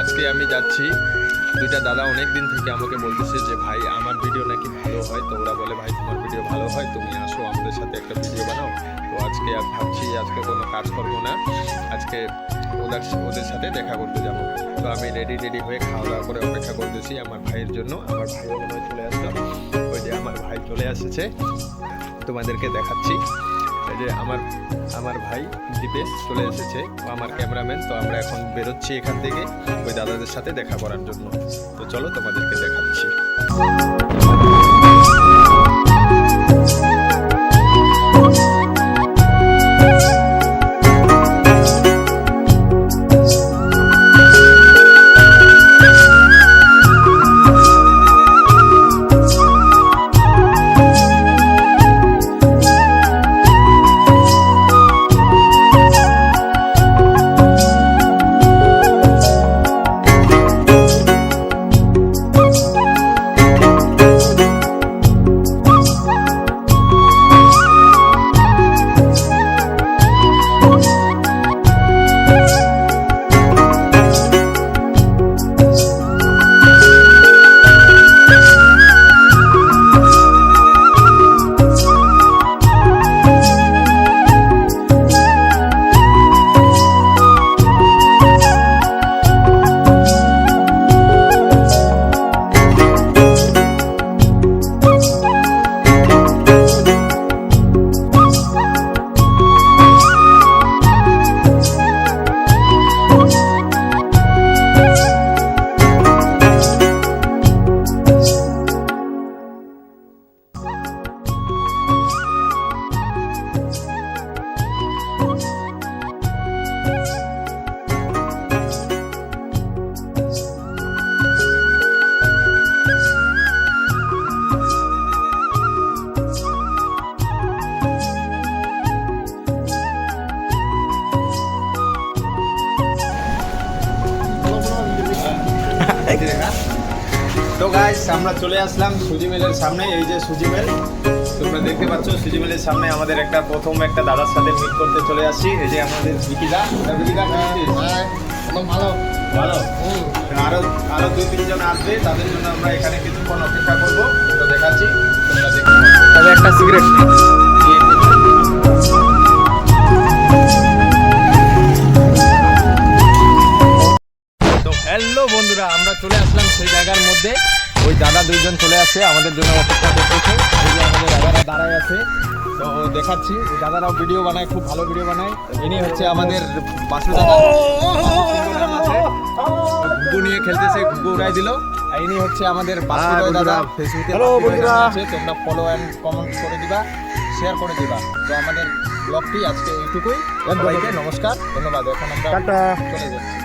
আজকে আমি যাচ্ছি। দুইটা দাদা অনেক দিন থেকে আমাকে বলতেছে যে ভাই আমার ভিডিও নাকি ভালো হয়, তো ওরা বলে ভাই তোমার ভিডিও ভালো হয়, তুমি আসো আমাদের সাথে একটা ভিডিও বানাও। তো আজকে আর ভাবছি আজকে কোনো কাজ করবো না, আজকে ওদের সাথে দেখা করতে যাব। তো আমি রেডি হয়ে খাওয়া দাওয়া করে অপেক্ষা করতেছি আমার ভাইয়ের জন্য। আমার ভাইও মনে হয় চলে আসলো, ওই যে আমার ভাই চলে এসেছে, তোমাদেরকে দেখাচ্ছি। এই যে আমার ভাই দীপেশ চলে এসেছে, ও আমার ক্যামেরাম্যান। তো আমরা এখন বেরোচ্ছি এখান থেকে ওই দাদাদের সাথে দেখা করার জন্য। তো চলো তোমাদেরকে দেখাচ্ছি। তো গাইস আমরা চলে আসলাম সুজি মিলের সামনে। এই যে সুজি মিল তোমরা দেখতে পাচ্ছ, সুজি মিলের সামনে আমাদের প্রথম একটা দাদার সাথে মিট করতে চলে আসছি। এই যে আমাদের বিকিদা ভালো ভালো আরো 2-3 জন আসবে, তাদের জন্য আমরা এখানে কিছুক্ষণ অপেক্ষা করবো। তো দেখাচ্ছি, তোমরা দেখতে তবে একটা সিগারেট। হ্যালো বন্ধুরা, আমরা চলে আসলাম সেই জায়গার মধ্যে। ওই দাদা দুইজন চলে আসছে, আমাদের জন্য অপেক্ষা করতেছে। এই যে আমাদের দাদারা দাঁড়ায় আছে, তো দেখাচ্ছি। এই দাদারাও ভিডিও বানায়, খুব ভালো ভিডিও বানায়। ইনি হচ্ছে আমাদের বাসু দাদা, ঘুঘু নিয়ে খেলতেছে, ঘুঘু উড়াই দিল। ইনি হচ্ছে আমাদের বাসু দাদা, ফেসবুকে তোমরা ফলো অ্যান্ড কমেন্ট করে দিবা, শেয়ার করে দিবা। তো আমাদের ব্লগটি আজকে এইটুকুই। সবাইকে নমস্কার, ধন্যবাদ। এখন আমরা চলে যাচ্ছি।